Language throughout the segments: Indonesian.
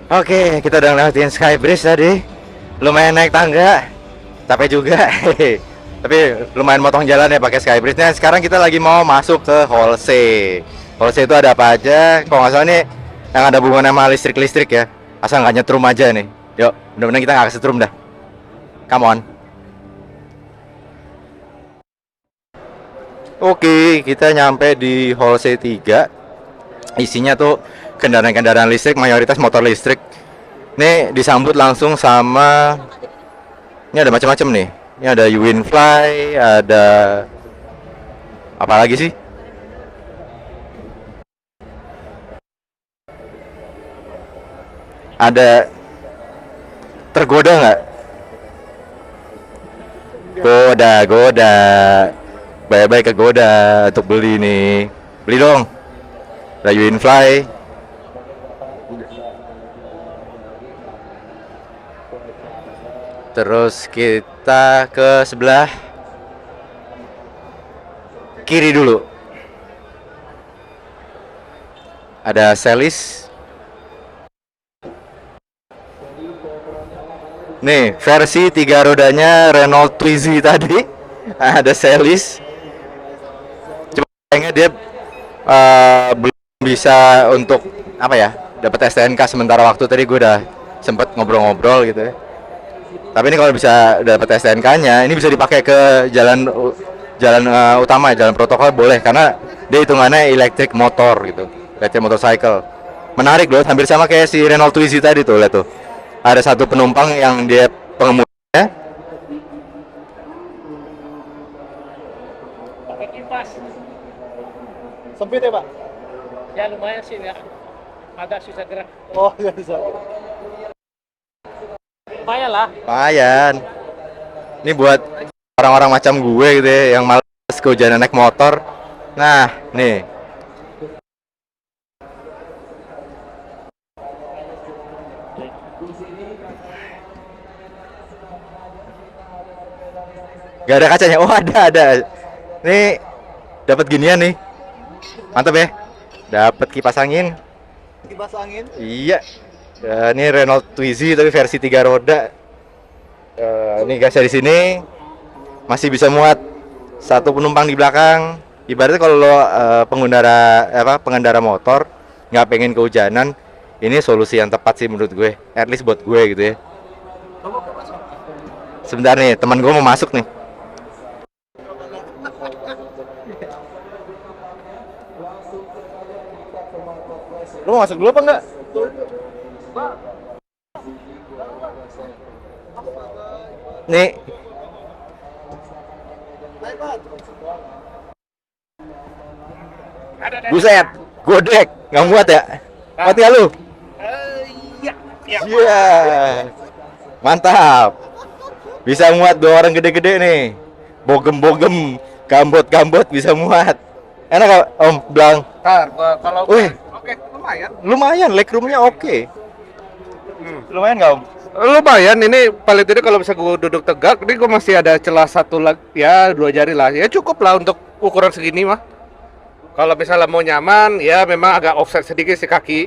Oke, kita udah ngelewatin Skybridge tadi. Lumayan naik tangga, capek juga. Tapi lumayan motong jalan ya pakai Skybridge. Nah, sekarang kita lagi mau masuk ke Hall C. Hall C itu ada apa aja? Kalau nggak salah nih yang ada hubungan sama listrik-listrik ya. Asal nggak nyetrum aja nih. Yuk, mudah-mudahan kita nggak kesetrum dah. Come on. Oke, kita nyampe di Hall C3. Isinya tuh kendaraan-kendaraan listrik, mayoritas motor listrik. Ini disambut langsung sama, ini ada macam-macam nih. Ini ada Winfly, ada apa lagi sih? Ada tergoda nggak? Goda. Bye-bye ke Goda untuk beli nih. Beli dong. Ada Winfly. Terus kita ke sebelah kiri dulu. Ada Celis. Nih, versi 3 rodanya Renault Twizy tadi. Ada Celis. Cuma kayaknya dia belum bisa untuk apa ya? Dapat STNK sementara waktu. Tadi gue udah sempet ngobrol-ngobrol gitu ya. Tapi ini kalau bisa dapat STNK-nya, ini bisa dipakai ke jalan utama, jalan protokol boleh karena dia hitungannya electric motor gitu, electric motorcycle. Menarik loh, hampir sama kayak si Renault Twizy tadi tuh, lihat tuh. Ada satu penumpang yang dia pengemudinya. Pakai kipas. Sempit ya, Pak? Ya lumayan sih ya. Agak susah gerak. Oh, nggak bisa. Lumayan lah. Lumayan. Ini buat orang-orang macam gue gitu ya, yang malas kehujanan naik motor. Nah, nih. Gak ada kacanya. Oh, ada. Nih dapat ginian nih. Mantap ya. Dapat kipas angin. Kipas angin. Iya. Ini Renault Twizy tapi versi 3 roda. Ini gasnya di sini masih bisa muat satu penumpang di belakang. Ibaratnya kalau lo pengendara motor nggak pengen kehujanan, ini solusi yang tepat sih menurut gue. At least buat gue gitu ya. Sebentar nih, teman gue mau masuk nih. Lo mau masuk dulu apa enggak? Nih. Buset, godek, nggak muat ya? Muat nggak lu? Iya. Iya. Mantap. Bisa muat 2 orang gede-gede nih. Bogem-bogem, gambot-gambot bisa muat. Enak gak, Om Blang? Kalau Wih, oke, lumayan. lumayan, legroomnya oke. Lumayan nggak, Om? Lumayan, ini paling tidak kalau bisa gue duduk tegak, ini gue masih ada celah satu lagi, ya 2 jari lah, ya cukup lah untuk ukuran segini mah. Kalau misalnya mau nyaman, ya memang agak offset sedikit si kaki.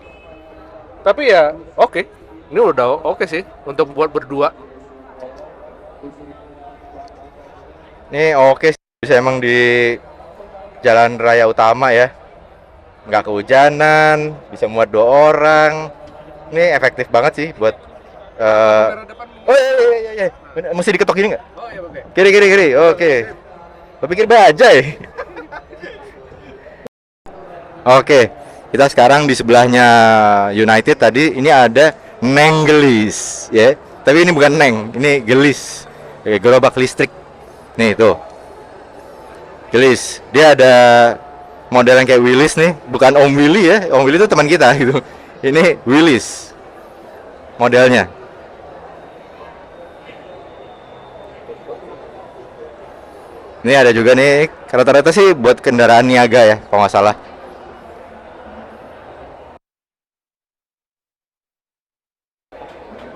Tapi ya oke, ini udah oke sih untuk buat berdua. Ini oke sih, bisa emang di jalan raya utama ya. Nggak kehujanan, bisa muat 2 orang. Ini efektif banget sih buat oh iya. Mesti diketok gini nggak? Oh iya oke. Kiri. Oke. Lo pikir bajai? Oke. Kita sekarang di sebelahnya United tadi. Ini ada Neng Gelis, ya. Tapi ini bukan Neng, ini Gelis. Gerobak listrik. Nih tuh. Gelis. Dia ada model yang kayak Willis nih, bukan Om Willy ya. Om Willy itu teman kita gitu. Ini Willis modelnya. Ini ada juga nih, rata-rata sih buat kendaraan niaga ya, kalau nggak salah.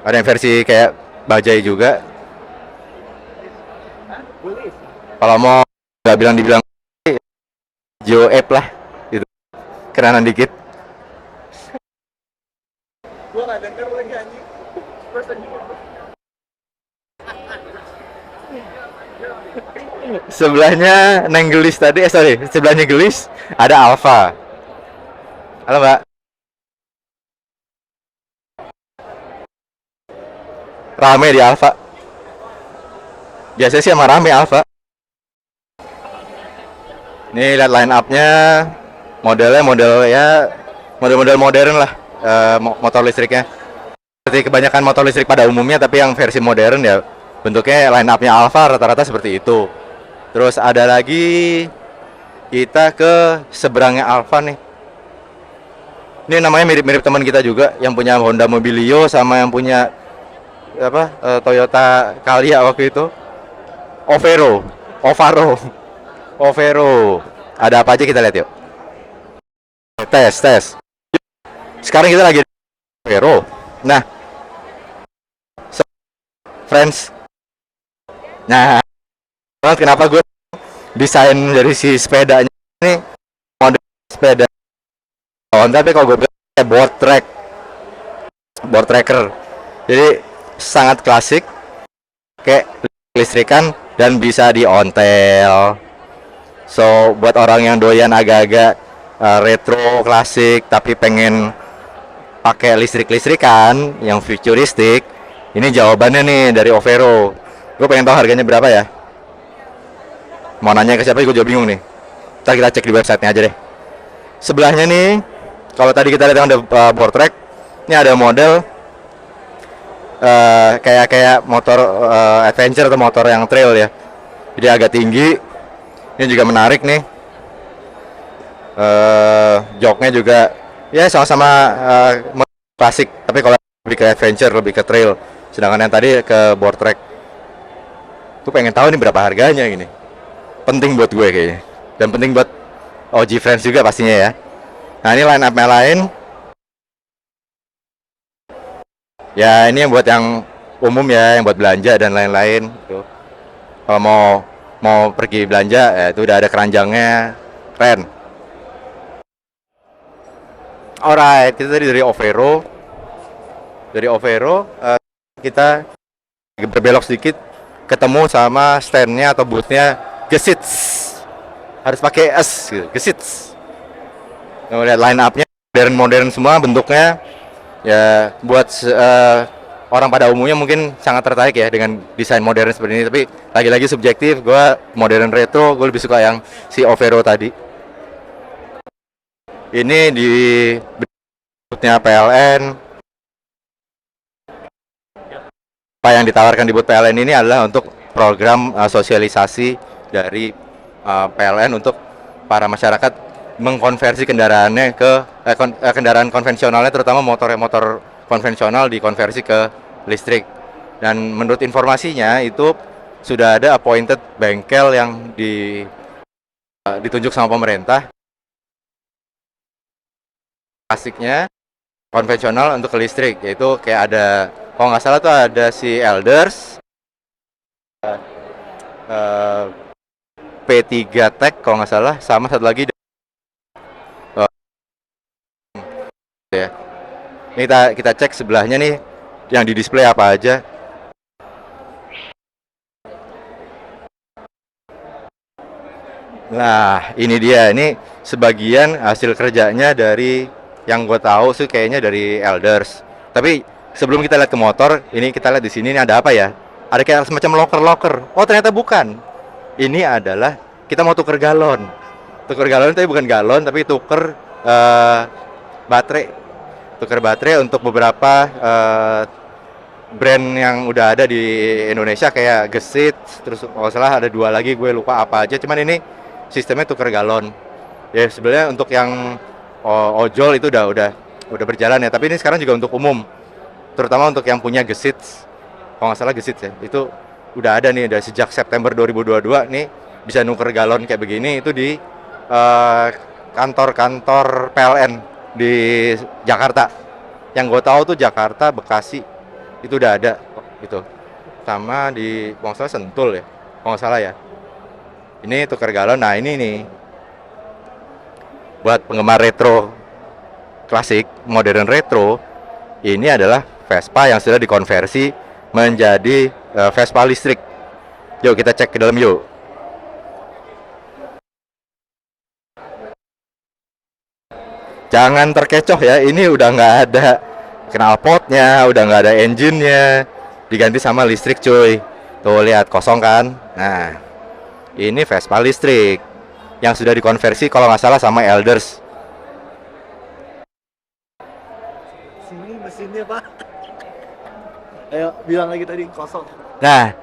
Ada yang versi kayak bajai juga. Kalau mau nggak dibilang Geo App lah, gitu. Kerenan dikit. denger lagi anjing. Sebelahnya Neng Gelis tadi, sorry, sebelahnya Gelis ada Alfa. Halo Mbak. Rame di Alfa. Biasanya sih emang rame Alfa. Nih lihat line up-nya, modelnya model-model modern lah, motor listriknya. Seperti kebanyakan motor listrik pada umumnya, tapi yang versi modern ya bentuknya line up-nya Alfa rata-rata seperti itu. Terus ada lagi kita ke seberangnya Alfa nih. Ini namanya mirip-mirip teman kita juga yang punya Honda Mobilio sama yang punya apa Toyota Calya waktu itu. Overo. Ada apa aja kita lihat yuk. Tes. Sekarang kita lagi di Overo. Nah, friends. Nah, kenapa gue desain dari si sepedanya ini model sepeda Honda, tapi kalau gue bilang kayak board tracker. Jadi sangat klasik, kayak listrikan dan bisa diontel. So buat orang yang doyan agak-agak retro klasik tapi pengen pakai listrik-listrikan yang futuristik, ini jawabannya nih dari Overo. Gue pengen tahu harganya berapa ya. Mau nanya ke siapa gue juga bingung nih. Ntar kita cek di websitenya aja deh. Sebelahnya nih, kalau tadi kita lihat ada board track, ini ada model kayak motor adventure atau motor yang trail ya. Jadi agak tinggi. Ini juga menarik nih. Joknya juga ya sama-sama klasik, tapi kalau lebih ke adventure, lebih ke trail. Sedangkan yang tadi ke board track. Gue pengen tahu nih berapa harganya ini. Penting buat gue kayaknya, dan penting buat OG Friends juga pastinya ya. Nah ini line up-nya lain ya, ini yang buat yang umum ya, yang buat belanja dan lain-lain gitu. Kalau mau pergi belanja ya itu udah ada keranjangnya, keren. Alright, kita tadi dari Overo. Kita berbelok sedikit ketemu sama standnya atau boothnya Gesits, harus pakai S gitu, Gesits. Nah, lihat line up-nya modern semua bentuknya ya, buat orang pada umumnya mungkin sangat tertarik ya dengan desain modern seperti ini, tapi lagi-lagi subjektif. Gue modern retro, gue lebih suka yang si Overo tadi. Ini di booth-nya PLN. Apa yang ditawarkan di booth PLN ini adalah untuk program sosialisasi dari PLN untuk para masyarakat mengkonversi kendaraannya ke kendaraan konvensionalnya, terutama motor konvensional dikonversi ke listrik. Dan menurut informasinya itu sudah ada appointed bengkel yang ditunjuk sama pemerintah, klasiknya konvensional untuk ke listrik, yaitu kayak ada, kalau nggak salah tuh ada si Elders, P3 Tech kalau nggak salah, sama satu lagi ya. Ini kita cek sebelahnya nih yang di display apa aja. Nah ini dia, ini sebagian hasil kerjanya dari yang gue tahu sih kayaknya dari Elders. Tapi sebelum kita lihat ke motor, ini kita lihat di sini ini ada apa ya? Ada kayak semacam locker. Oh ternyata bukan. Ini adalah kita mau tuker galon. Tuker galon tapi bukan galon, tapi tuker baterai. Tuker baterai untuk beberapa brand yang udah ada di Indonesia kayak Gesits, terus kalau salah ada dua lagi gue lupa apa aja. Cuman ini sistemnya tuker galon. Ya sebenarnya untuk yang ojol itu udah berjalan ya, tapi ini sekarang juga untuk umum. Terutama untuk yang punya Gesits. Kalau nggak salah Gesits ya. Itu udah ada nih dari sejak September 2022 nih bisa nuker galon kayak begini itu di kantor-kantor PLN di Jakarta. Yang gue tahu tuh Jakarta, Bekasi itu udah ada gitu. Sama di kalau nggak salah Sentul ya, kalau nggak salah ya. Ini tuker galon. Nah ini nih buat penggemar retro klasik, modern retro, Ini adalah Vespa yang sudah dikonversi menjadi Vespa listrik. Yuk kita cek ke dalam yuk. Jangan terkecoh ya, ini udah nggak ada knalpotnya, udah nggak ada engine-nya, diganti sama listrik cuy. Tuh lihat kosong kan. Nah, ini Vespa listrik yang sudah dikonversi kalau nggak salah sama Elders. Sini mesinnya Pak. Ayo bilang lagi tadi kosong. Nah,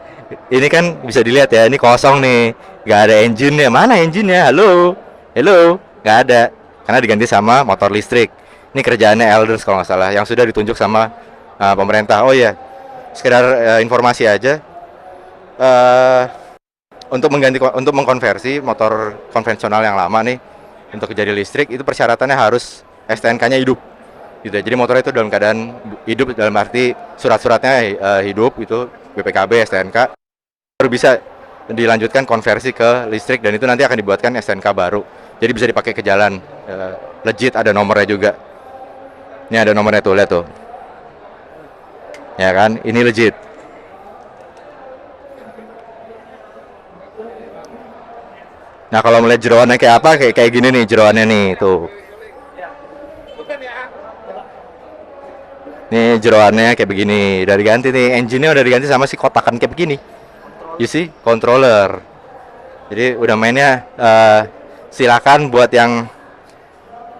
ini kan bisa dilihat ya, ini kosong nih, nggak ada engine-nya. Mana engine-nya? Halo, halo, nggak ada, karena diganti sama motor listrik. Ini kerjaannya Elders kalau nggak salah, yang sudah ditunjuk sama pemerintah. Oh iya, sekedar informasi aja, untuk mengkonversi motor konvensional yang lama nih untuk jadi listrik itu persyaratannya harus STNK-nya hidup. Gitu. Jadi motornya itu dalam keadaan hidup, dalam arti surat-suratnya hidup, itu BPKB, STNK, baru bisa dilanjutkan konversi ke listrik, dan itu nanti akan dibuatkan STNK baru. Jadi bisa dipakai ke jalan, legit, ada nomornya juga. Ini ada nomornya tuh, lihat tuh. Ya kan, ini legit. Nah kalau melihat jeroannya kayak apa, kayak gini nih jeroannya nih, tuh. Nih jeroannya kayak begini, udah diganti nih, engine-nya udah diganti sama si kotakan kayak begini. You see, controller. Jadi udah mainnya, silakan buat yang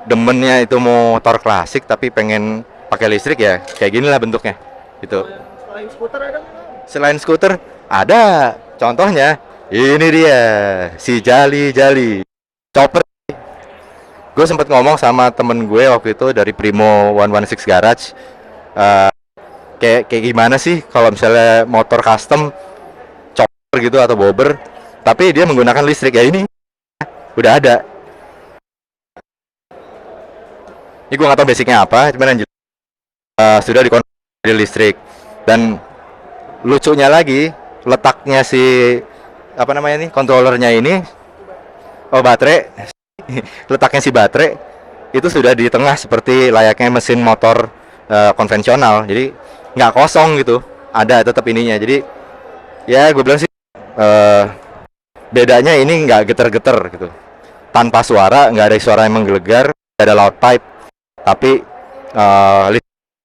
demennya itu motor klasik tapi pengen pakai listrik ya, kayak gini lah bentuknya. Gitu. Selain skuter ada? Selain skuter ada, contohnya ini dia, si Jali Chopper. Gue sempet ngomong sama temen gue waktu itu dari Primo 116 Garage. Kayak gimana sih kalau misalnya motor custom chopper gitu atau bobber tapi dia menggunakan listrik, ya ini udah ada. Ini gue nggak tahu basicnya apa, cuman sudah dikonversi listrik. Dan lucunya lagi, letaknya si apa namanya nih, controllernya ini, baterai letaknya si baterai itu sudah di tengah seperti layaknya mesin motor konvensional, jadi nggak kosong gitu, ada tetap ininya. Jadi ya gue bilang sih bedanya ini nggak geter-geter gitu, tanpa suara, nggak ada suara yang menggelegar, nggak ada loud pipe. Tapi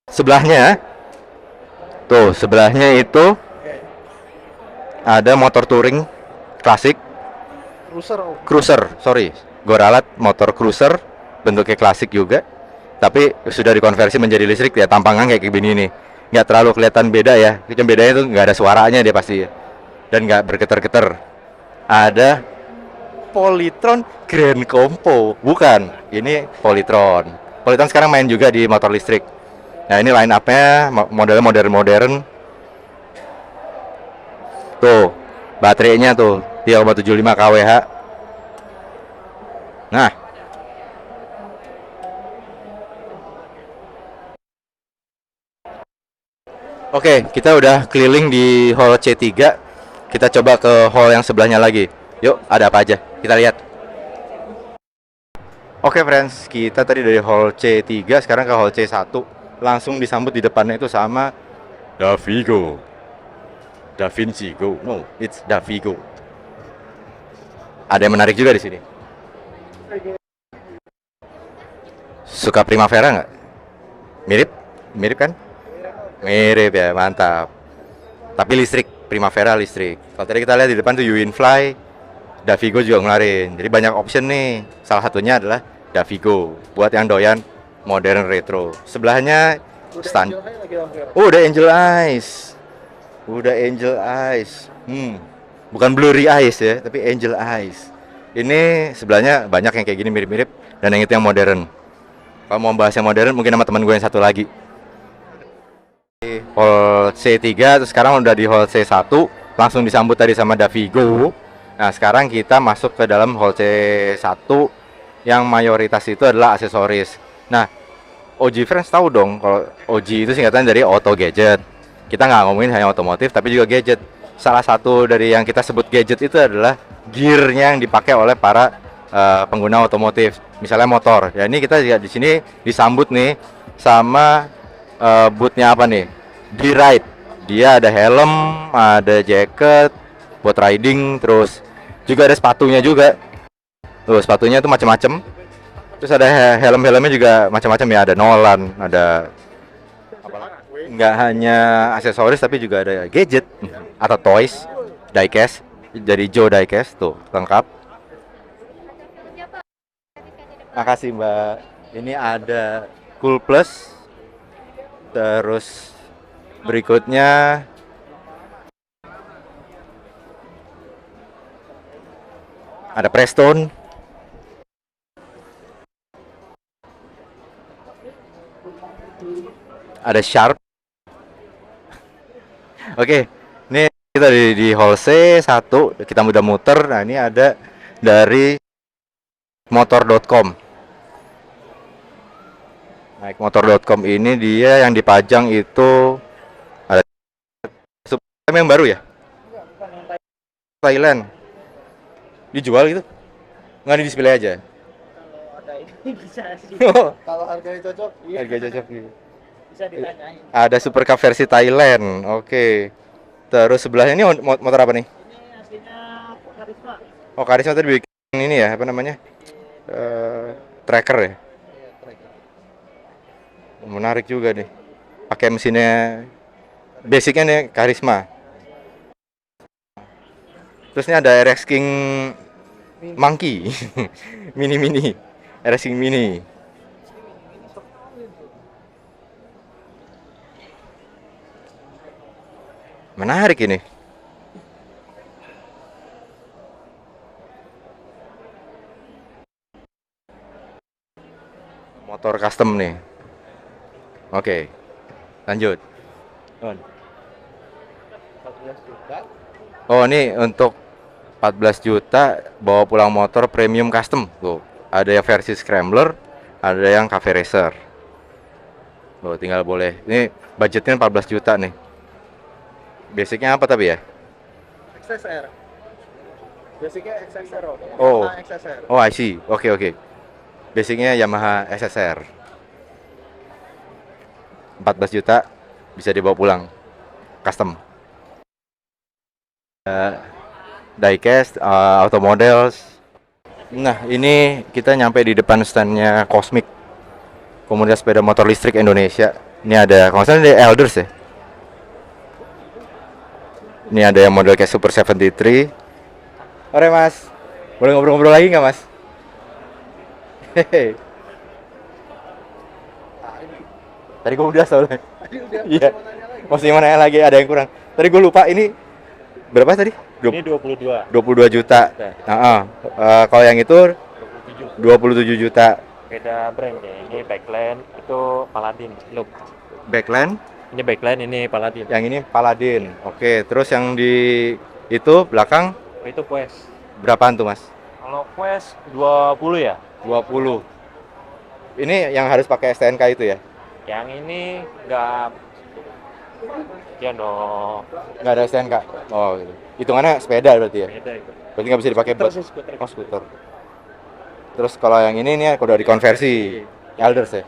sebelahnya tuh, sebelahnya itu ada motor touring klasik, cruiser, sorry, gue ralat motor cruiser bentuknya klasik juga, tapi sudah dikonversi menjadi listrik ya. Tampangnya kayak gini nih, nggak terlalu kelihatan beda ya, cuma bedanya tuh nggak ada suaranya dia pasti ya, dan nggak bergetar-getar. Ada Polytron Grand Compo, bukan, ini Polytron sekarang main juga di motor listrik. Nah ini line up-nya modelnya modern tuh, baterainya tuh 3,75 kWh. Nah oke, kita udah keliling di hall C3. Kita coba ke hall yang sebelahnya lagi. Yuk, ada apa aja? Kita lihat. Oke friends, kita tadi dari hall C3 sekarang ke hall C1. Langsung disambut di depannya itu sama Davigo. Da Vinci Go. No, it's Davigo. Ada yang menarik juga di sini. Suka Primavera nggak? Mirip kan? Mirip ya, mantap. Tapi listrik, Primavera listrik. Kalau tadi kita lihat di depan tuh Uinfly, Davigo juga ngeluarin. Jadi banyak option nih. Salah satunya adalah Davigo buat yang doyan modern retro. Sebelahnya stand. Udah Angel Eyes. Bukan Blurry Eyes ya, tapi Angel Eyes. Ini sebelahnya banyak yang kayak gini mirip-mirip, dan yang itu yang modern. Kalau mau bahas yang modern mungkin sama teman gue yang satu lagi. Hall C3, terus sekarang udah di hall C1, langsung disambut tadi sama Davigo. Nah sekarang kita masuk ke dalam hall C1 yang mayoritas itu adalah aksesoris. Nah OG Friends tahu dong kalau OG itu singkatan dari Auto Gadget. Kita nggak ngomongin hanya otomotif tapi juga gadget. Salah satu dari yang kita sebut gadget itu adalah gearnya yang dipakai oleh para pengguna otomotif. Misalnya motor. Ya ini kita lihat di sini disambut nih sama bootnya apa nih? D-Ride. Dia ada helm, ada jacket buat riding, terus juga ada sepatunya juga. Tuh, sepatunya tuh macam-macam. Terus ada helm-helmnya juga macam-macam ya, ada Nolan, ada nggak hanya aksesoris tapi juga ada gadget atau toys, diecast dari Joe Diecast tuh lengkap. Makasih Mbak. Ini ada Cool Plus. Terus berikutnya ada Preston. Ada Sharp. Oke, ini kita di hall C1, kita udah muter. Nah, ini ada dari motor.com. Naik motor.com ini dia yang dipajang itu ada yang baru ya? Thailand. Dijual gitu? Nggak di display aja? Kalau ada ini bisa sih. Kalau harganya cocok, iya. Harga cocok gitu. Bisa ditanyain. Ada Super Cup versi Thailand. Oke. Terus sebelahnya ini motor apa nih? Ini aslinya Karisma. Oh, Karisma tadi bikin ini ya, apa namanya? Tracker ya. Menarik juga nih. Pakai mesinnya basicnya nih Karisma. Terus ini ada RX King Monkey. Mini. RX King Mini. Menarik ini. Motor custom nih. Oke. Lanjut. Oh, ini untuk 14 juta bawa pulang motor premium custom. Tuh, ada yang versi Scrambler, ada yang Cafe Racer. Tuh, tinggal boleh. Ini budgetnya 14 juta nih. Basicnya apa tapi ya? XSR. Basicnya XSR. Oh. Yamaha XSR. Oh, I see. Oke. Basicnya Yamaha SSR. 14 juta bisa dibawa pulang. Custom. Diecast, auto models. Nah, ini kita nyampe di depan standnya Cosmic, komunitas sepeda motor listrik Indonesia. Ini ada, kalau nggak salah ada Elders ya. Ini ada yang model kayak Super 73. Oke Mas, boleh ngobrol-ngobrol lagi nggak Mas? Hehe. Tadi gue udah soalnya. Iya. Masih mau nanya lagi, ada yang kurang. Tadi gue lupa ini berapa tadi? Ini 22. 22 juta. Kalau yang itu 27 juta. Beda brand ya, ini Backland, itu Paladin look. Backland, Ini Backland, ini Paladin. yang ini Paladin. Oke, terus yang di itu belakang Itu Quest. berapaan tuh Mas? Kalau Quest 20 ya. 20. Ini yang harus pakai STNK itu ya? Yang ini enggak, ya dong, Nggak ada STNK? Oh gitu. Hitungannya sepeda berarti ya? beda itu. Berarti nggak bisa dipakai buat Skuter. oh, skuter. Terus kalau yang ini nih udah dikonversi Elders ya?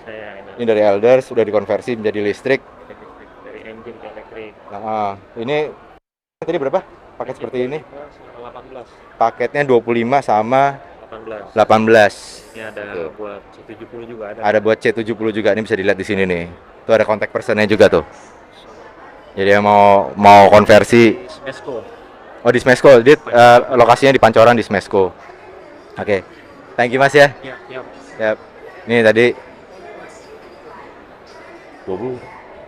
Saya Ini dari Elders sudah dikonversi menjadi listrik. dari engine ke elektrik. Nah, ini tadi berapa? Paket seperti ini? 18. Paketnya 25 sama 18. 18. Ini ada Tuh. buat 70 juga ada. Ada buat C70 juga, ini bisa dilihat di sini nih. Tuh ada kontak personnya juga tuh. Jadi yang mau konversi. Smesco. Oh, di Smesco. Dia lokasinya di Pancoran di Smesco. Oke. Thank you Mas ya. Iya, iya. Yap. Ini tadi 20.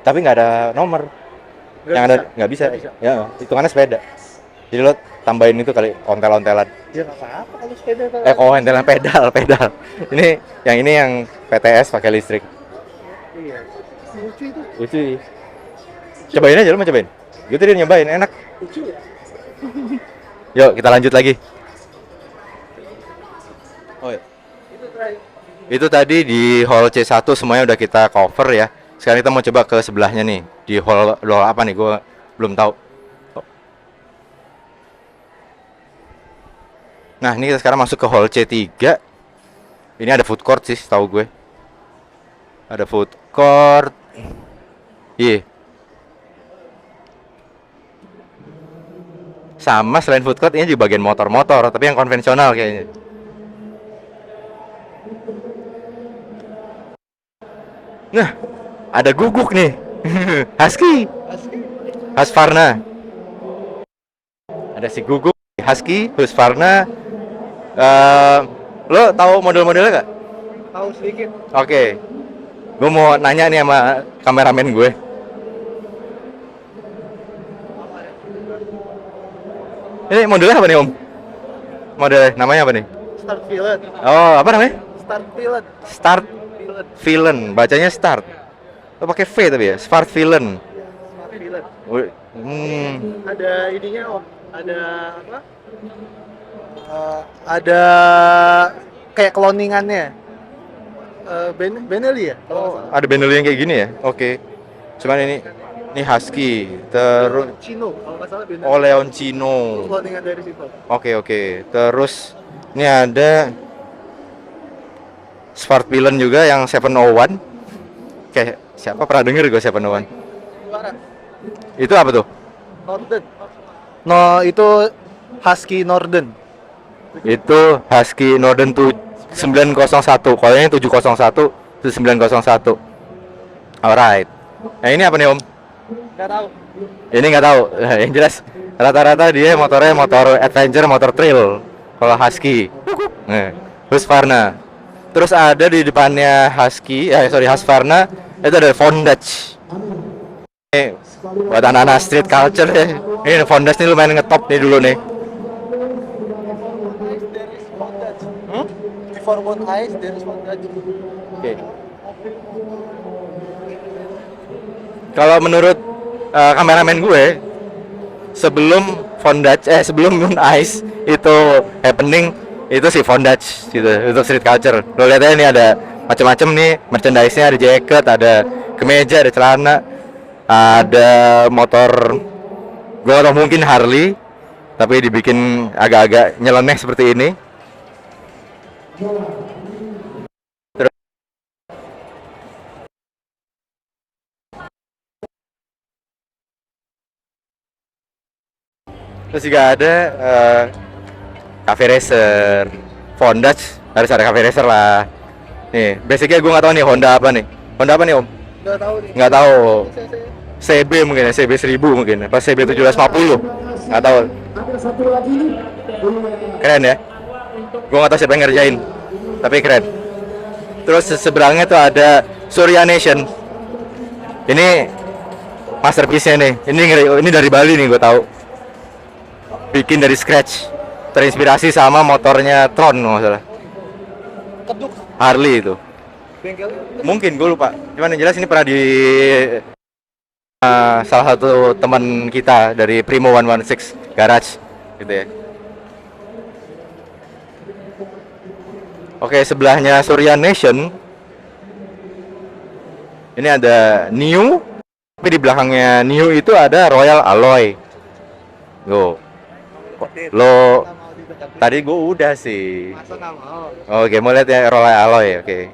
Tapi nggak ada nomor. Yang ada nggak bisa. Ya, hitungannya sepeda. Jadi lo tambahin itu kali ontel-ontelan. Ya nggak apa-apa kalau sepeda. Ontelan pedal. Ini yang PTS pakai listrik. Iya. Lucu itu. Lucu. Cobain aja, lo mau cobain? Gue tadi nyobain, enak. Lucu ya. Yuk, kita lanjut lagi. Oh, iya. Itu tadi di hall C1 semuanya udah kita cover ya. Sekarang kita mau coba ke sebelahnya nih. Di hall apa nih? Gue belum tahu. Nah, ini kita sekarang masuk ke hall C3. Ini ada food court sih, tahu gue. Ada food court. Iya. Sama selain food court ini di bagian motor-motor, tapi yang konvensional kayaknya. Nah, ada guguk nih. Husky. Husqvarna. Ada si guguk, Husky, Husqvarna. Lo tahu model-modelnya gak? Tahu sedikit. Oke. Gue mau nanya nih sama kameramen gue. Ini modelnya apa nih, Om? Modelnya namanya apa nih? Start Villain. Oh, apa namanya? Start Villain. Start Villain. Bacanya start. Oh, pakai V tapi ya. Start Villain. Start Villain. Ada ininya Om. Ada apa? Ada kayak cloningannya. Benelli ya? Oh, ada Benelli yang kayak gini ya? Oke. Cuman ini Husky, terus Chino, kalau nggak salah Benelli. oh Leoncino. Cloningan dari situ. Oke. Terus ini ada Smart Villain juga yang 701. Kayak siapa pernah denger gue 701? Suara. Itu apa tuh? Norden. No, itu Husky Norden. Itu Husky Norden tuh 901. Kalau ini 701, itu 901. Alright. Nah, ini apa nih, Om? Nggak tahu. Ini nggak tahu. Yang jelas rata-rata dia motornya motor adventure, motor trail. Kalau Husky, Husqvarna. Terus ada di depannya Husqvarna itu ada Fondage. Ini buat anak-anak street culture ya. Ini Fondage nih lumayan ngetop nih dulu nih. Before one eyes, there is one touch. Oke. Kalau menurut kameramen gue, sebelum Moon Ice itu happening, itu si Fondage gitu untuk street culture. Lo lihat aja nih ada macam-macam nih merchandise-nya, ada jacket, ada kemeja, ada celana, ada motor. Gue atau mungkin Harley, tapi dibikin agak-agak nyeleneh seperti ini. Terus juga ada cafe racer, Fondage, harus ada cafe racer lah. Nih, basicnya gue nggak tahu nih Honda apa nih. Honda apa nih, Om? Nggak tahu nih. Nggak tahu. CB mungkin ya, CB 1000 mungkin. Apa CB 1750? Nggak tahu. Keren ya. Gue nggak tahu siapa yang ngerjain, tapi keren. Terus seberangnya tuh ada Surya Nation. Ini masterpiece-nya nih. Ini dari Bali nih, gue tahu. Bikin dari scratch, terinspirasi sama motornya Tron nggak salah. Keduk. Harley itu. Bengkel. Mungkin gue lupa. Cuman yang jelas ini pernah di salah satu teman kita dari Primo 116 Garage gitu ya. Oke, sebelahnya Surya Nation. Ini ada New, tapi di belakangnya New itu ada Royal Alloy. Lo tadi gue udah sih. Masa nggak mau? Oke, mau lihat ya Royal Alloy. Oke.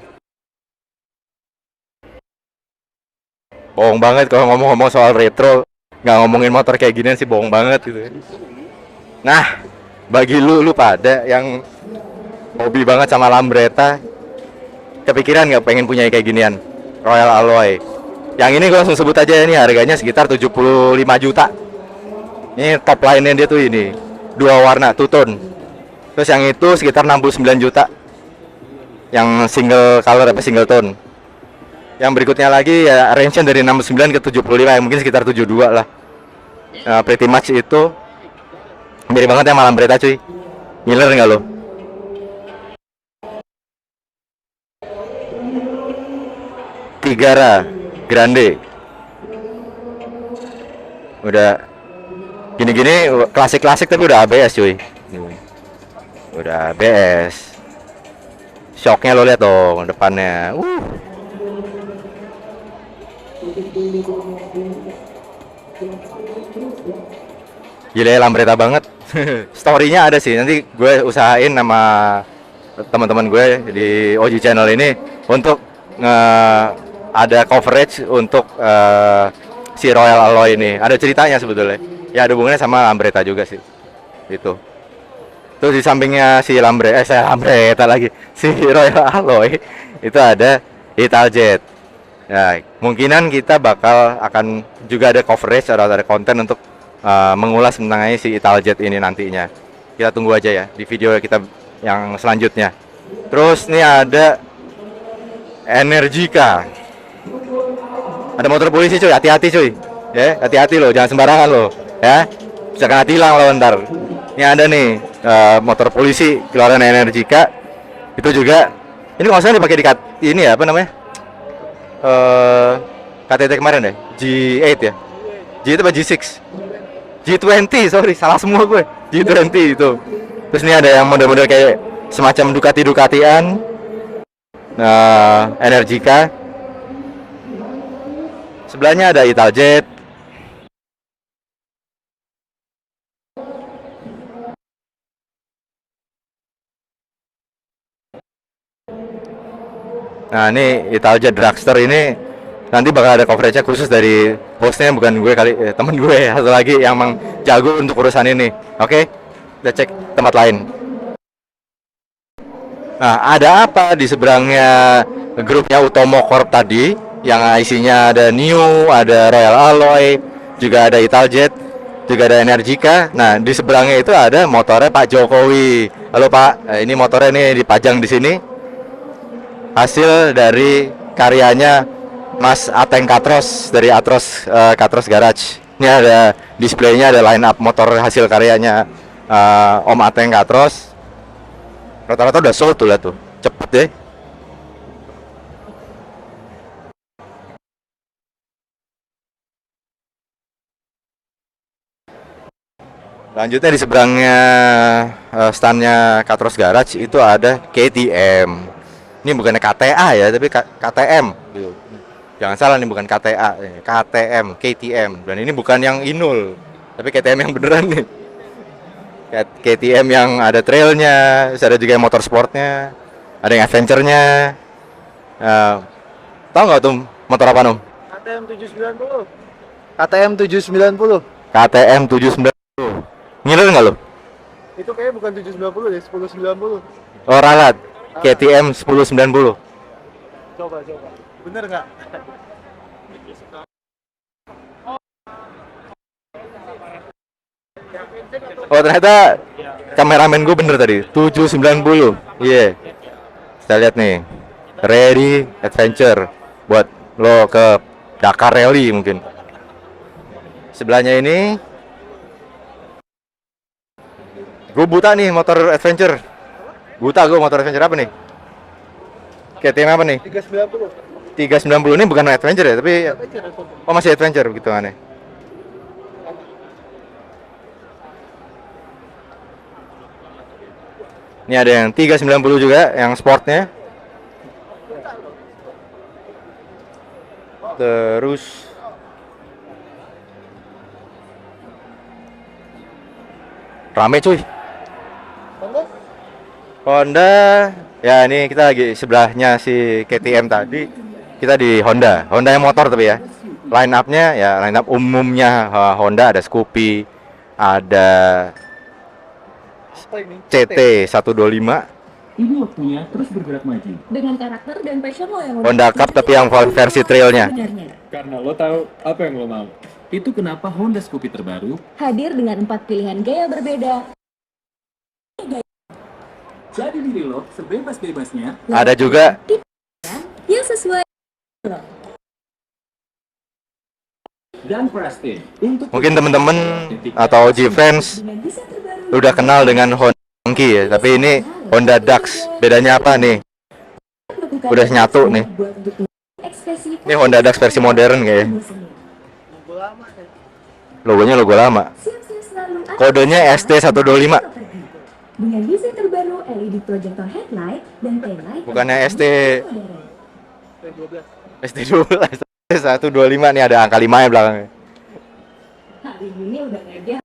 Bohong banget kalau ngomong-ngomong soal retro, nggak ngomongin motor kayak ginian sih bohong banget gitu. Nah, bagi lu pada yang hobi banget sama Lambretta, kepikiran nggak pengen punya kayak ginian Royal Alloy? Yang ini gue langsung sebut aja, ini harganya sekitar 75 juta. Ini top line-nya dia tuh ini, dua warna, two tone. Terus yang itu sekitar 69 juta. Yang single color apa single tone. Yang berikutnya lagi ya range-nya dari 69 ke 75, yang mungkin sekitar 72 lah. Nah, pretty much itu mirip banget ya sama Lambretta cuy. Ngiler nggak lo? Tigara Grande. Udah gini-gini klasik-klasik tapi udah ABS cuy. Udah ABS. Shocknya lo lihat dong depannya. Gila ya, Lambretta banget. Story-nya ada sih. Nanti gue usahain sama teman-teman gue di OG channel ini untuk ada coverage untuk si Royal Alloy ini. Ada ceritanya sebetulnya. Ya ada hubungannya sama Lambretta juga sih. Itu. Terus di sampingnya si Lambretta lagi. Si Royal Alloy itu ada Italjet. Ya, kemungkinan kita akan juga ada coverage atau ada konten untuk mengulas mengenai si Italjet ini nantinya. Kita tunggu aja ya di video kita yang selanjutnya. Terus nih ada Energica. Ada motor polisi cuy, hati-hati cuy. Ya, hati-hati loh, jangan sembarangan loh. Ya, bisa kena tilang loh ntar. Ini ada nih motor polisi keluaran Energica. Itu juga, ini kalau saya dipakai ini ya, apa namanya? KTT kemarin deh, G8 ya. G8 apa G6? G20, sorry, salah semua gue. G20 itu. Terus ini ada yang model-model kayak semacam Ducati-Ducatian. Energica. Sebelahnya ada Italjet. Nah, ini Italjet Dragster ini nanti bakal ada coverage-nya khusus dari hostnya, bukan gue kali, temen gue satu lagi yang emang jago untuk urusan ini. Oke, kita cek tempat lain. Nah, ada apa di seberangnya grupnya Utomo Corp tadi yang isinya ada New, ada Royal Alloy, juga ada Italjet, juga ada Energica. Nah, di seberangnya itu ada motornya Pak Jokowi. Halo Pak, ini motornya nih dipajang di sini. Hasil dari karyanya Mas Ateng Katros dari Katros Garage. Ini ada displaynya, ada line up motor hasil karyanya Om Ateng Katros. Rata-rata udah sold tuh, lihat tuh, cepet deh. Lanjutnya di seberangnya standnya Katros Garage itu ada KTM. Ini bukannya KTA ya, tapi KTM. Jangan salah, ini bukan KTA, KTM, KTM. Dan ini bukan yang Inul, tapi KTM yang beneran nih. KTM yang ada trailnya, ada juga yang motorsportnya, ada yang adventure-nya. Tahu nggak tuh motor apa Nom? KTM 790. KTM 790. KTM 790. Ngiler nggak lo? Itu kayaknya bukan 790 deh, 1090. Oh ralat, KTM 1090. Coba. Bener nggak? Oh ternyata kameramen gue bener tadi, 790. Iya. Kita lihat nih, Ready Adventure buat lo ke Dakar Rally mungkin. Sebelahnya ini gue buta nih motor adventure. Buta gue motor adventure apa nih? KTM apa nih? 390. 390 ini bukan adventure ya, tapi oh masih adventure begitu aneh. Ini ada yang 390 juga, yang sportnya. Terus rame cuy. Honda, ya ini kita lagi sebelahnya si KTM tadi. Kita di Honda yang motor tapi ya. Line up-nya ya line up umumnya Honda, ada Scoopy, ada CT 125. Ini waktunya terus bergerak maju. Dengan karakter dan passion lo yang Honda Cup tapi yang versi trailnya. Karena lo tahu apa yang lo mau. Itu kenapa Honda Scoopy terbaru hadir dengan 4 pilihan gaya berbeda. jadi diri lo sebebas-bebasnya. Ada juga Yang sesuai Dan Prestige untuk mungkin temen-temen atau G-Fans dengan desain terbaru. udah kenal dengan Honda Monkey ya, tapi ini Honda Dax. Bedanya apa nih? Melakukan Udah nyatu nih. buat untuk ekspresi Ini Honda Dax versi modern kayaknya. Logonya logo lama. Siap-siap selalu ada Kodenya ST125. dengan desain terbaru LED projector headlight dan taillight. Bukannya ST12. ST125 nih, ada angka 5 ya belakangnya. Hari ini udah ngegeh.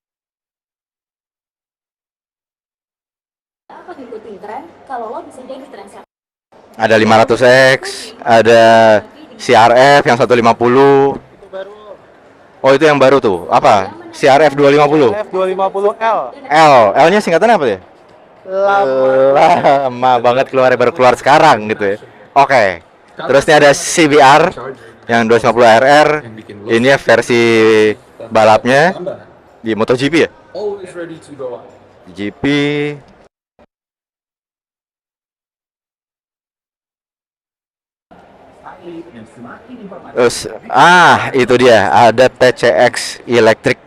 Apa ngikutin tren? Kalau lo bisa jadi tren siapa? Ada 500X, ada CRF yang 150. Oh, itu yang baru tuh. Apa? CRF 250. F250L. L-nya singkatan apa ya? Lama banget keluar, baru keluar sekarang gitu ya. Oke. Terus ini ada CBR yang 250 RR. Ini ya versi balapnya di MotoGP ya? Always ready to go out. GP. Terus, itu dia, ada TCX Electric.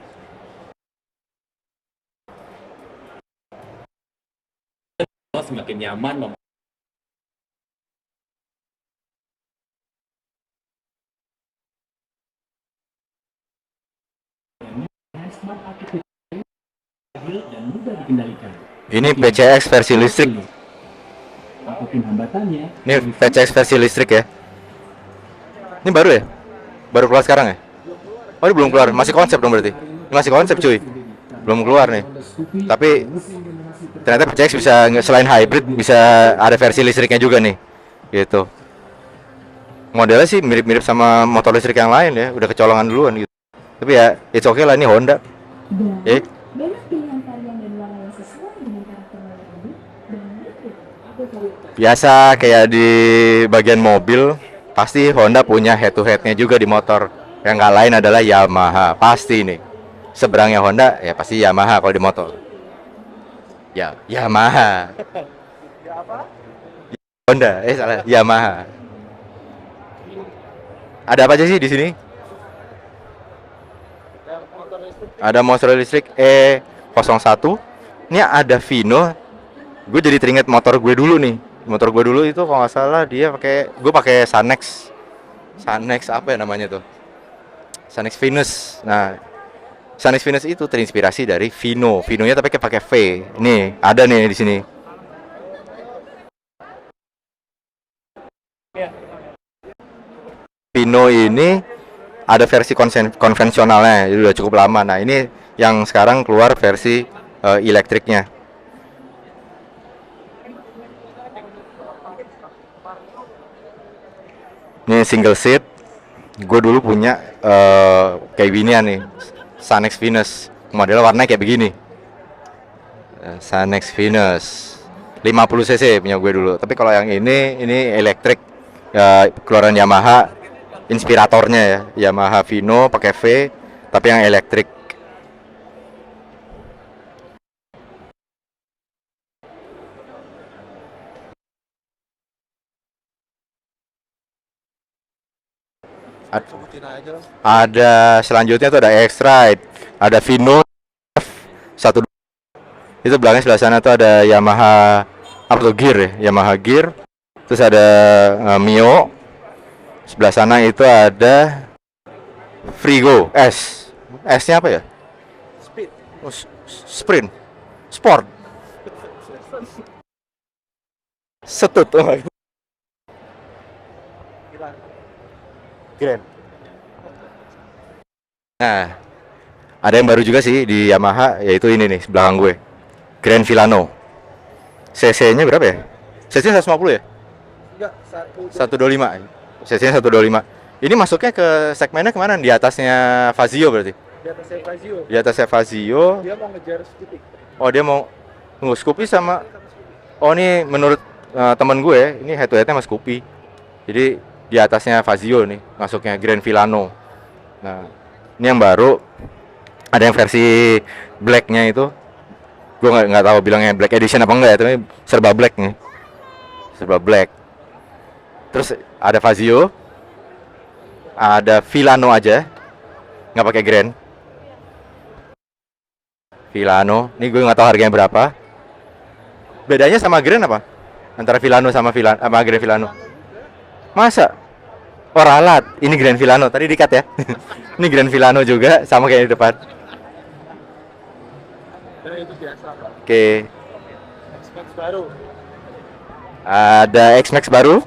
Semakin nyaman dan mudah dikendalikan. Ini PCX versi listrik. Apapun hambatannya, Ini PCX versi listrik ya. Ini baru ya? Baru keluar sekarang ya? Oh, ini belum keluar, masih konsep dong berarti. Ini masih konsep cuy. Belum keluar nih. Tapi ternyata PCX bisa selain hybrid bisa ada versi listriknya juga nih. Gitu. Modelnya sih mirip-mirip sama motor listrik yang lain ya, udah kecolongan duluan gitu. Tapi ya, it's okay lah, ini Honda. Dan banyak pilihan varian dan warna yang sesuai dengan karakter mobil ini dan listrik. Biasa kayak di bagian mobil, pasti Honda punya head to headnya juga di motor. Yang nggak lain adalah Yamaha, pasti nih. Seberangnya Honda ya pasti Yamaha kalau di motor. Ya, Yamaha. Honda, salah, Yamaha. Ada apa aja sih di sini? Ada motor listrik E01. Ini ada Vino. Gue jadi teringat motor gue dulu nih. Motor gue dulu itu kalau nggak salah dia pakai Sanex. Sanex apa ya namanya tuh? Sanex Venus. Nah, Sanex Venus itu terinspirasi dari Vino. Vinonya tapi pakai V. Nih, ada nih di sini. Vino ini ada versi konvensionalnya, jadi udah cukup lama. Nah, ini yang sekarang keluar versi elektriknya. Ini single seat. Gue dulu punya kayak ginian nih, Sanex Venus. Modelnya warnanya kayak begini. Sanex Venus 50 cc punya gue dulu. Tapi kalau yang ini elektrik, keluaran Yamaha. Inspiratornya ya, Yamaha Vino pakai V, tapi yang elektrik. Ada selanjutnya tuh ada X-Ride, ada Vino satu. Itu belakangnya sebelah sana tuh ada Yamaha apa tuh Gear ya, Yamaha Gear. Terus ada Mio. Sebelah sana itu ada Frigo S. S-nya apa ya? Speed. Oh, Sprint. Sport. Setut. Oh my God. Keren. Nah, ada yang baru juga sih di Yamaha, yaitu ini nih belakang gue. Grand Filano. CC-nya berapa ya? CC-nya 150 ya? Enggak, 125. CC-nya 125. Ini masuknya ke segmennya kemana? Di atasnya Fazio berarti? di atasnya Fazio. Di atasnya Fazio. Dia mau ngejar Scoopy. Oh, dia mau tunggu Scoopy sama. Oh, ini menurut teman gue, ini head to headnya sama Scoopy. Jadi di atasnya Fazio nih, masuknya Grand Filano. Nah, ini yang baru. Ada yang versi blacknya itu. Gue nggak tahu bilangnya black edition apa enggak ya, tapi serba black nih. Serba black. Terus ada Fazio, ada Filano aja, nggak pakai Grand. Filano, ini gue nggak tahu harganya berapa. Bedanya sama Grand apa? Antara Filano sama Grand Filano? Masa? Oh, ralat. Ini Grand Filano. Tadi dikat ya. Ini Grand Filano juga, sama kayak di depan. Oke. X-Max baru. Ada X-Max baru.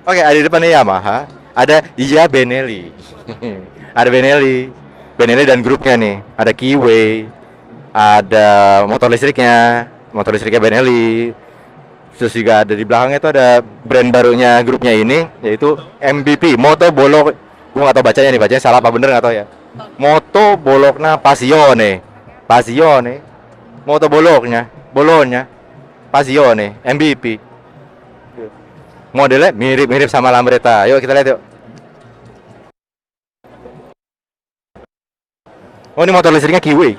Oke, ada di depannya Yamaha, ada Benelli. Ada Benelli dan grupnya nih. Ada Kiway, ada motor listriknya Benelli. Terus juga ada di belakangnya itu ada brand barunya grupnya ini, yaitu MVP, Moto Bolog. Gue nggak tahu bacanya nih, bacanya salah apa bener nggak tahu ya. Moto Bologna Passione, Moto Bologna Passione, MVP. Modelnya mirip-mirip sama Lambretta. Yuk kita lihat yuk. Oh, ini motor listriknya Kiwi.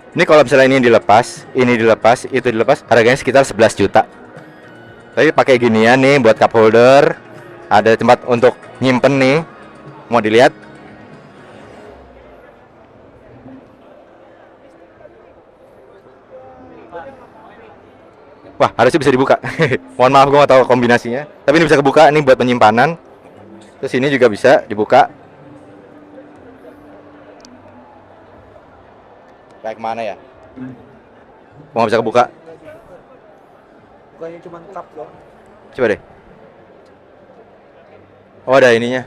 Ini kalau misalnya ini dilepas, itu dilepas, harganya sekitar 11 juta. Tapi pakai ginian nih buat cup holder, ada tempat untuk nyimpen nih. Mau dilihat? Wah, harusnya bisa dibuka. Mohon maaf, gue nggak tahu kombinasinya. Tapi ini bisa kebuka nih buat penyimpanan. Terus ini juga bisa dibuka. Kayak mana ya? Mau bisa kebuka? Bukannya cuma cup loh. Coba deh. Oh, ada ininya.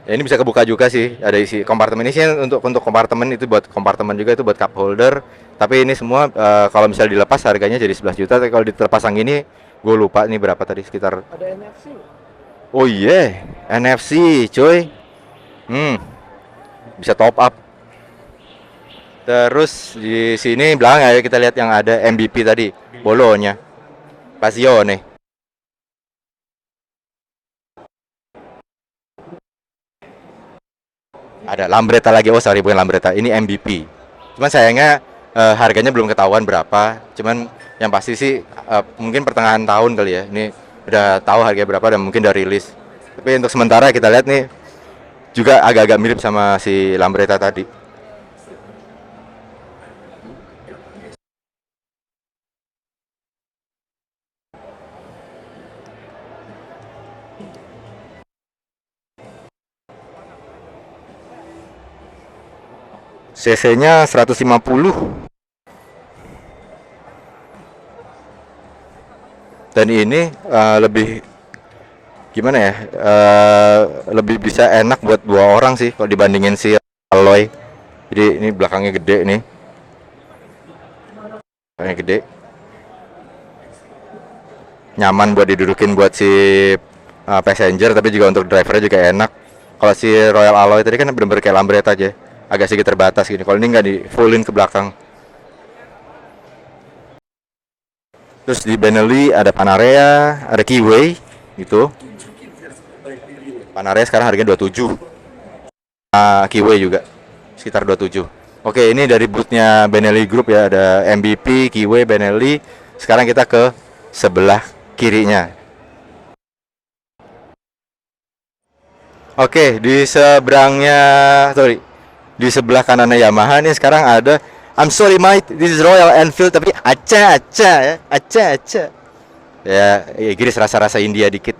Ya, ini bisa kebuka juga sih. Ada isi kompartemen. Ini sih untuk kompartemen, itu buat kompartemen juga, itu buat cup holder. Tapi ini semua kalau misalnya dilepas harganya jadi 11 juta. Tapi kalau diterpasang ini, gue lupa nih berapa tadi, sekitar. Ada NFC. Oh iya, NFC, coy. Bisa top up. Terus di sini belakang ya kita lihat yang ada MVP tadi, Bolonya, Passione. Ada Lambretta lagi, oh sorry bukan Lambretta, ini MVP. Cuman sayangnya harganya belum ketahuan berapa. Cuman yang pasti sih mungkin pertengahan tahun kali ya. Ini udah tahu harganya berapa dan mungkin udah rilis. Tapi untuk sementara kita lihat nih juga agak-agak mirip sama si Lambretta tadi. CC-nya 150. Dan ini lebih gimana ya? Lebih bisa enak buat 2 orang sih kalau dibandingin si Alloy. Jadi ini belakangnya gede nih. Belakangnya gede. Nyaman buat didudukin buat si passenger, tapi juga untuk drivernya juga enak. Kalau si Royal Alloy tadi kan bener-bener kayak Lambretta aja. Agak sedikit terbatas gini. Kalau ini nggak di fullin ke belakang. Terus di Benelli ada Panarea, ada Keyway gitu. Panarea sekarang harganya 27. Keyway juga sekitar 27. Oke, ini dari boothnya Benelli Group ya, ada MVP, Keyway, Benelli. Sekarang kita ke sebelah kirinya. Oke, di sebelah kanannya Yamaha nih sekarang ada, I'm sorry mate, this is Royal Enfield, tapi aca ya, aca. Ya, Inggris rasa-rasa India dikit.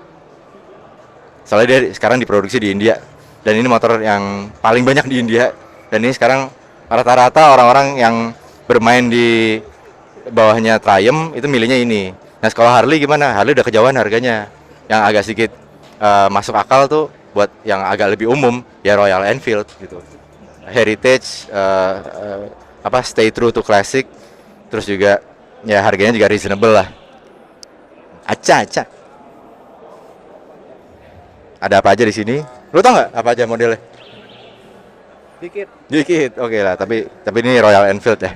Soalnya dia sekarang diproduksi di India. Dan ini motor yang paling banyak di India. Dan ini sekarang rata-rata orang-orang yang bermain di bawahnya Triumph itu milihnya ini. Nah, kalau Harley gimana? Harley udah kejauhan harganya. Yang agak sedikit masuk akal tuh buat yang agak lebih umum ya Royal Enfield gitu. Heritage, stay true to classic, terus juga ya harganya juga reasonable lah. Aca. Ada apa aja di sini? Lo tau nggak apa aja modelnya? Dikit, oke lah. Tapi ini Royal Enfield ya.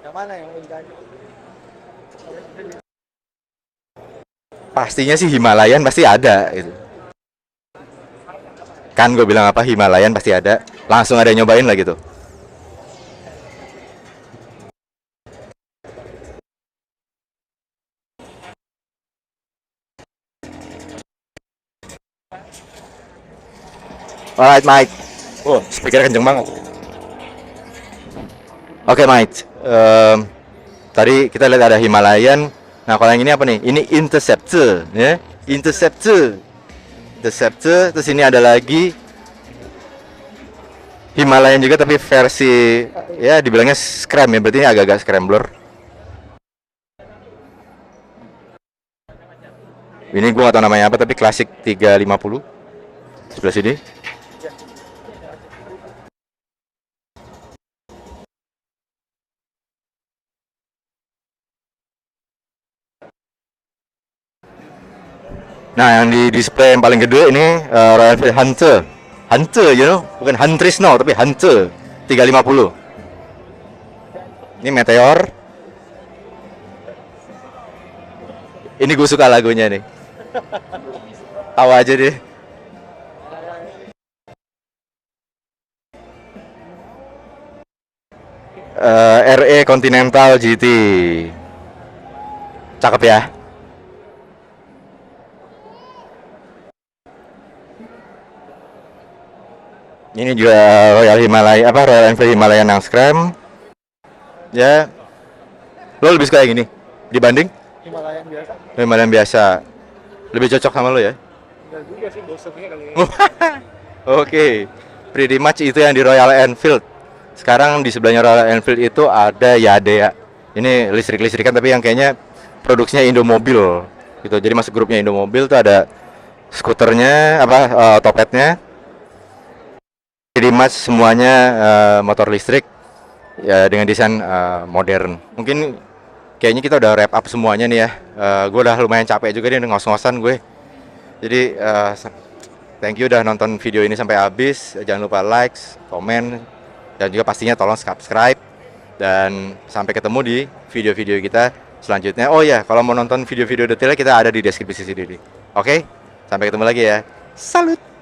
Yang mana yang ditanya? Pastinya sih Himalayan pasti ada gitu. Kan gue bilang apa, Himalayan pasti ada. Langsung ada yang nyobain lah gitu. Alright Mike. Oh, speakernya kenceng banget. Oke Mike. Tadi kita lihat ada Himalayan. Nah kalau yang ini apa nih? Ini Interceptor ya. Interceptor. Terus ini ada lagi Himalayan juga tapi versi ya dibilangnya scram ya, berarti ini agak-agak scrambler. Ini gua gak tahu namanya apa tapi klasik 350. Sebelah sini. Nah, yang di display yang paling gede ini Royal Enfield Hunter. Hunter, you know, bukan Huntress no, tapi Hunter 350. Ini Meteor. Ini gue suka lagunya nih. Tahu aja deh. RE Continental GT. Cakep ya. Ini juga Royal Himalaya, apa Royal Enfield Himalayan yang Scram. Ya, lo lebih suka yang ini dibanding Himalayan biasa. Himalayan biasa. Lebih cocok sama lo ya? Enggak juga sih bosennya kali ya. Oke, pretty much itu yang di Royal Enfield. Sekarang di sebelahnya Royal Enfield itu ada Yadea. Ini listrik-listrikan tapi yang kayaknya produksinya Indomobil gitu. Jadi masuk grupnya Indomobil tuh ada skuternya, Topetnya. Pretty much semuanya motor listrik ya dengan desain modern. Mungkin kayaknya kita udah wrap up semuanya nih ya. Gue udah lumayan capek juga nih ngos-ngosan gue. Jadi thank you udah nonton video ini sampai habis. Jangan lupa like, komen, dan juga pastinya tolong subscribe. Dan sampai ketemu di video-video kita selanjutnya. Oh ya, kalau mau nonton video-video detailnya kita ada di deskripsi sini. Oke, sampai ketemu lagi ya. Salut.